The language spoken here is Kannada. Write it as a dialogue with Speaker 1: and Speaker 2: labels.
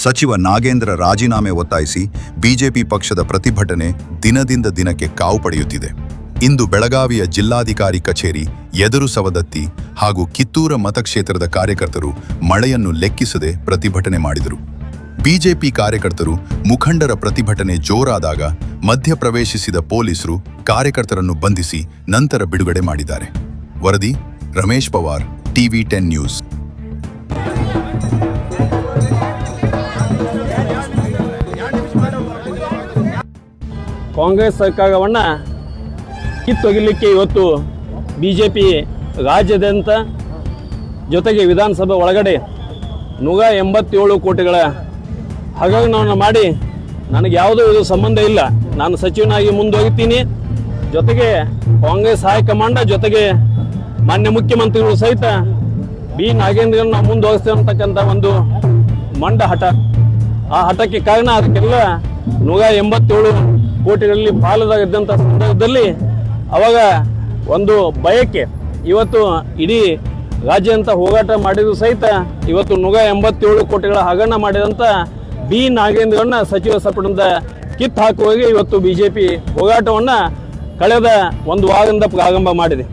Speaker 1: ಸಚಿವ ನಾಗೇಂದ್ರ ರಾಜೀನಾಮೆ ಒತ್ತಾಯಿಸಿ ಬಿಜೆಪಿ ಪಕ್ಷದ ಪ್ರತಿಭಟನೆ ದಿನದಿಂದ ದಿನಕ್ಕೆ ಕಾವು ಪಡೆಯುತ್ತಿದೆ. ಇಂದು ಬೆಳಗಾವಿಯ ಜಿಲ್ಲಾಧಿಕಾರಿ ಕಚೇರಿ ಎದುರು ಸವದತ್ತಿ ಹಾಗೂ ಕಿತ್ತೂರ ಮತಕ್ಷೇತ್ರದ ಕಾರ್ಯಕರ್ತರು ಮಳೆಯನ್ನು ಲೆಕ್ಕಿಸದೆ ಪ್ರತಿಭಟನೆ ಮಾಡಿದರು. ಬಿಜೆಪಿ ಕಾರ್ಯಕರ್ತರು ಮುಖಂಡರ ಪ್ರತಿಭಟನೆ ಜೋರಾದಾಗ ಮಧ್ಯಪ್ರವೇಶಿಸಿದ ಪೊಲೀಸರು ಕಾರ್ಯಕರ್ತರನ್ನು ಬಂಧಿಸಿ ನಂತರ ಬಿಡುಗಡೆ ಮಾಡಿದ್ದಾರೆ. ವರದಿ ರಮೇಶ್ ಪವಾರ್, ಟಿವಿ 10 ನ್ಯೂಸ್.
Speaker 2: ಕಾಂಗ್ರೆಸ್ ಸರ್ಕಾರವನ್ನು ಕಿತ್ತೊಗಿಲಿಕ್ಕೆ ಇವತ್ತು ಬಿಜೆಪಿ ರಾಜ್ಯಾದ್ಯಂತ ಜೊತೆಗೆ ವಿಧಾನಸಭೆ ಒಳಗಡೆ 187 ಕೋಟಿಗಳ ಹಗರಣವನ್ನು ಮಾಡಿ ನನಗೆ ಯಾವುದೂ ಇದು ಸಂಬಂಧ ಇಲ್ಲ, ನಾನು ಸಚಿವನಾಗಿ ಮುಂದೋಗ್ತೀನಿ, ಜೊತೆಗೆ ಕಾಂಗ್ರೆಸ್ ಹೈಕಮಾಂಡ್ ಜೊತೆಗೆ ಮಾನ್ಯ ಮುಖ್ಯಮಂತ್ರಿಗಳು ಸಹಿತ ಬಿ ನಾಗೇಂದ್ರನ ಮುಂದೋಗಿಸ್ತೇವೆ ಅಂತಕ್ಕಂಥ ಒಂದು ಮಂಡ ಹಠ. ಆ ಹಠಕ್ಕೆ ಕಾರಣ ಅದಕ್ಕೆಲ್ಲ 187 ಕೋಟಿಗಳಲ್ಲಿ ಪಾಲುದಾಗಿದ್ದಂಥ ಸಂದರ್ಭದಲ್ಲಿ ಅವಾಗ ಒಂದು ಭಯಕ್ಕೆ ಇವತ್ತು ಇಡೀ ರಾಜ್ಯಾದ್ಯಂತ ಹೋರಾಟ ಮಾಡಿದ್ರು ಸಹಿತ ಇವತ್ತು 187 ಕೋಟಿಗಳ ಹಗರಣ ಮಾಡಿದಂಥ ಬಿ ನಾಗೇಂದ್ರನ್ನ ಸಚಿವ ಸಂಪುಟದಿಂದ ಕಿತ್ತು ಹಾಕುವಾಗ ಇವತ್ತು ಬಿಜೆಪಿ ಹೋರಾಟವನ್ನು ಕಳೆದ ಒಂದು ವಾರದಿಂದ ಪ್ರಾರಂಭ ಮಾಡಿದೆ.